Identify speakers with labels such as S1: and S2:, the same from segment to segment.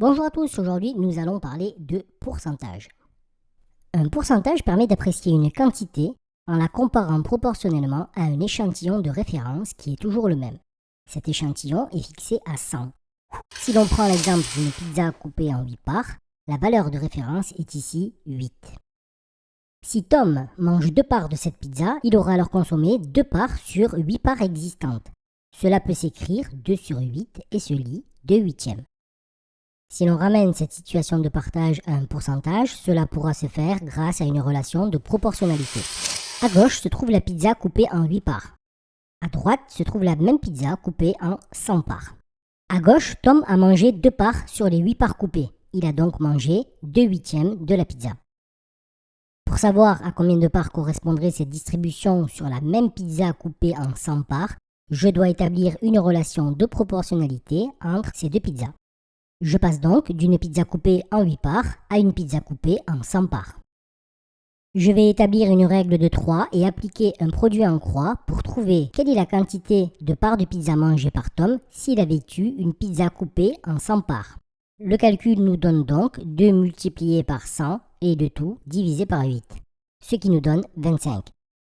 S1: Bonjour à tous, aujourd'hui nous allons parler de pourcentage. Un pourcentage permet d'apprécier une quantité en la comparant proportionnellement à un échantillon de référence qui est toujours le même. Cet échantillon est fixé à 100. Si l'on prend l'exemple d'une pizza coupée en 8 parts, la valeur de référence est ici 8. Si Tom mange 2 parts de cette pizza, il aura alors consommé 2 parts sur 8 parts existantes. Cela peut s'écrire 2 sur 8 et se lit 2 huitièmes. Si l'on ramène cette situation de partage à un pourcentage, cela pourra se faire grâce à une relation de proportionnalité. À gauche se trouve la pizza coupée en 8 parts. À droite se trouve la même pizza coupée en 100 parts. À gauche, Tom a mangé 2 parts sur les 8 parts coupées. Il a donc mangé 2 huitièmes de la pizza. Pour savoir à combien de parts correspondrait cette distribution sur la même pizza coupée en 100 parts, je dois établir une relation de proportionnalité entre ces deux pizzas. Je passe donc d'une pizza coupée en 8 parts à une pizza coupée en 100 parts. Je vais établir une règle de 3 et appliquer un produit en croix pour trouver quelle est la quantité de parts de pizza mangée par Tom s'il avait eu une pizza coupée en 100 parts. Le calcul nous donne donc 2 multiplié par 100 et le tout divisé par 8, ce qui nous donne 25.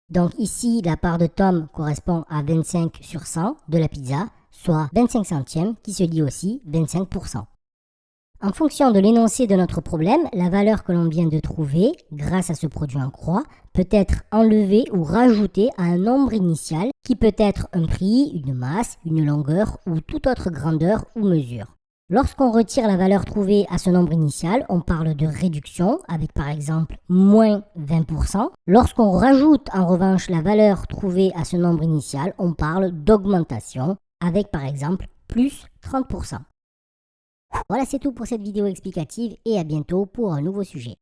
S1: Donc ici, la part de Tom correspond à 25 sur 100 de la pizza, soit 25 centièmes qui se lit aussi 25%. En fonction de l'énoncé de notre problème, la valeur que l'on vient de trouver, grâce à ce produit en croix, peut être enlevée ou rajoutée à un nombre initial qui peut être un prix, une masse, une longueur ou toute autre grandeur ou mesure. Lorsqu'on retire la valeur trouvée à ce nombre initial, on parle de réduction avec par exemple moins 20%. Lorsqu'on rajoute en revanche la valeur trouvée à ce nombre initial, on parle d'augmentation avec par exemple plus 30%. Voilà, c'est tout pour cette vidéo explicative et à bientôt pour un nouveau sujet.